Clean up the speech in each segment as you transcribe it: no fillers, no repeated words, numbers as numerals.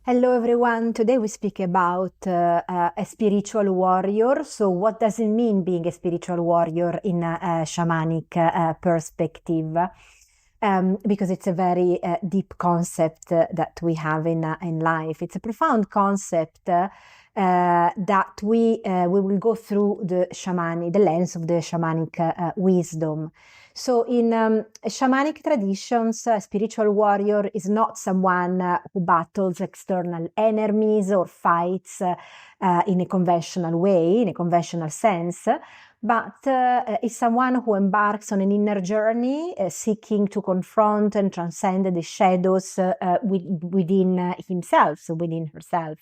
Hello everyone. Today we speak about a spiritual warrior. So what does it mean being a spiritual warrior in a shamanic perspective? Because it's a very deep concept that we have in life. It's a profound concept that we will go through the lens of the shamanic wisdom. So in shamanic traditions, a spiritual warrior is not someone who battles external enemies or fights in a conventional way, in a conventional sense, but is someone who embarks on an inner journey, seeking to confront and transcend the shadows within himself, so within herself.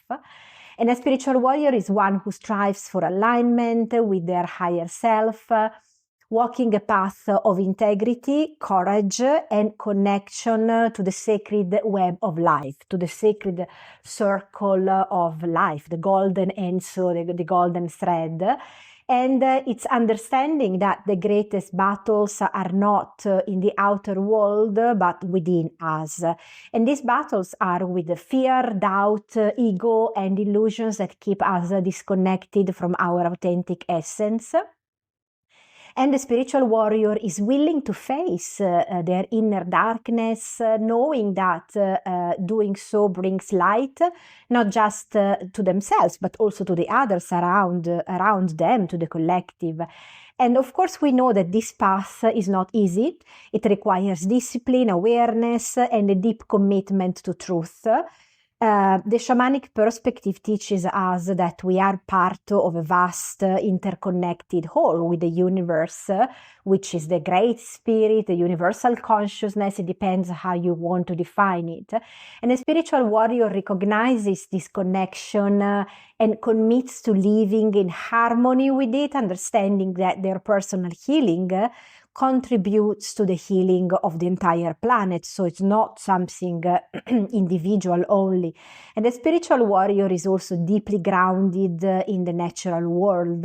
And a spiritual warrior is one who strives for alignment with their higher self, walking a path of integrity, courage, and connection to the sacred web of life, to the sacred circle of life, the golden enso, the golden thread. And it's understanding that the greatest battles are not in the outer world, but within us. And these battles are with the fear, doubt, ego, and illusions that keep us disconnected from our authentic essence. And the spiritual warrior is willing to face their inner darkness, knowing that doing so brings light, not just to themselves, but also to the others around them, to the collective. And of course, we know that this path is not easy. It requires discipline, awareness, and a deep commitment to truth. The shamanic perspective teaches us that we are part of a vast, interconnected whole with the universe, which is the great spirit, the universal consciousness. It depends how you want to define it. And a spiritual warrior recognizes this connection and commits to living in harmony with it, understanding that their personal healing contributes to the healing of the entire planet. So it's not something individual only. And the spiritual warrior is also deeply grounded in the natural world.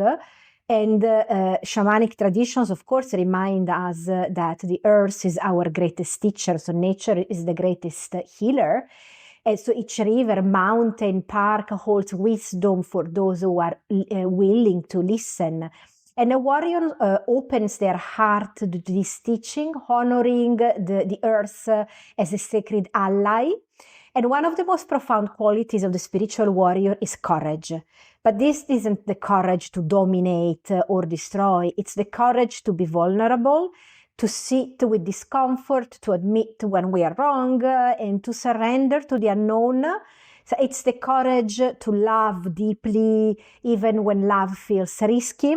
And shamanic traditions, of course, remind us that the earth is our greatest teacher. So nature is the greatest healer. And so each river, mountain, park holds wisdom for those who are willing to listen. And a warrior opens their heart to this teaching, honoring the earth as a sacred ally. And one of the most profound qualities of the spiritual warrior is courage. But this isn't the courage to dominate or destroy. It's the courage to be vulnerable, to sit with discomfort, to admit when we are wrong, and to surrender to the unknown. So it's the courage to love deeply, even when love feels risky.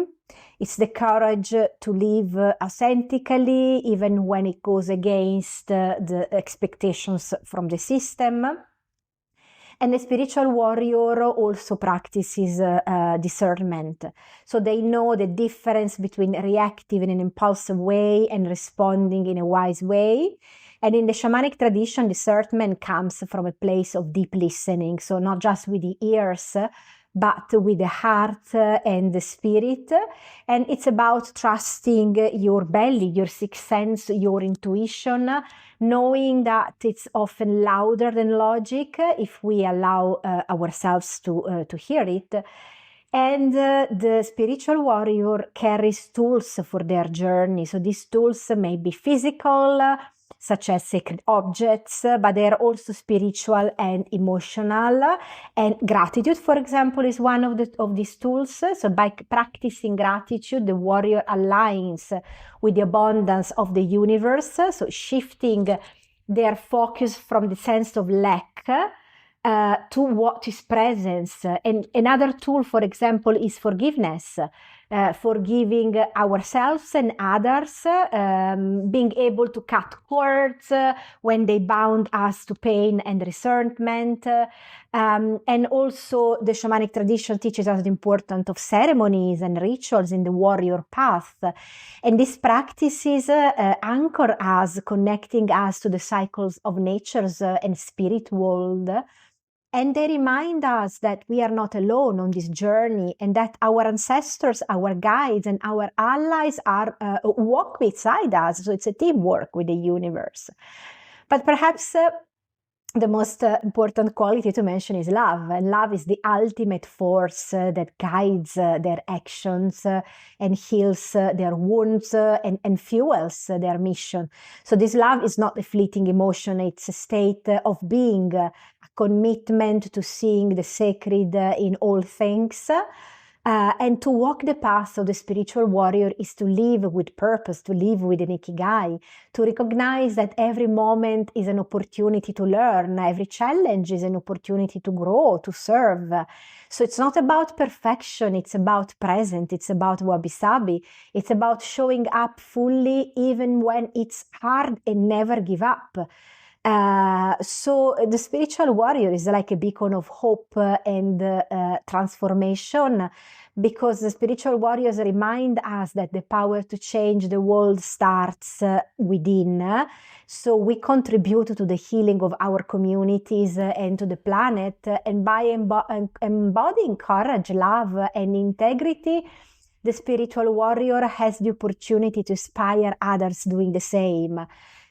It's the courage to live authentically, even when it goes against the expectations from the system. And the spiritual warrior also practices discernment. So they know the difference between reactive in an impulsive way and responding in a wise way. And in the shamanic tradition, discernment comes from a place of deep listening. So not just with the ears, but with the heart and the spirit. And it's about trusting your belly, your sixth sense, your intuition, knowing that it's often louder than logic if we allow ourselves to hear it. And the spiritual warrior carries tools for their journey. So these tools may be physical, such as sacred objects, but they are also spiritual and emotional. And gratitude, for example, is one of these tools. So by practicing gratitude, the warrior aligns with the abundance of the universe, so shifting their focus from the sense of lack to what is presence. And another tool, for example, is forgiveness. Forgiving ourselves and others, being able to cut cords when they bound us to pain and resentment. And also the shamanic tradition teaches us the importance of ceremonies and rituals in the warrior path. And these practices anchor us, connecting us to the cycles of nature's and spirit world. And they remind us that we are not alone on this journey and that our ancestors, our guides, and our allies are walk beside us. So it's a teamwork with the universe. But perhaps the most important quality to mention is love. And love is the ultimate force that guides their actions and heals their wounds and fuels their mission. So this love is not a fleeting emotion, it's a state of being, a commitment to seeing the sacred in all things. And to walk the path of the spiritual warrior is to live with purpose, to live with an ikigai, to recognize that every moment is an opportunity to learn, every challenge is an opportunity to grow, to serve. So it's not about perfection, it's about present, it's about wabi-sabi, it's about showing up fully even when it's hard and never give up. So the spiritual warrior is like a beacon of hope and transformation, because the spiritual warriors remind us that the power to change the world starts within. So we contribute to the healing of our communities and to the planet, and by embodying courage, love, and integrity, the spiritual warrior has the opportunity to inspire others doing the same.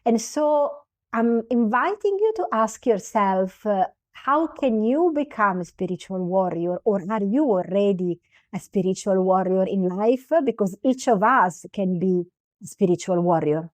And so I'm inviting you to ask yourself, how can you become a spiritual warrior? Or are you already a spiritual warrior in life? Because each of us can be a spiritual warrior.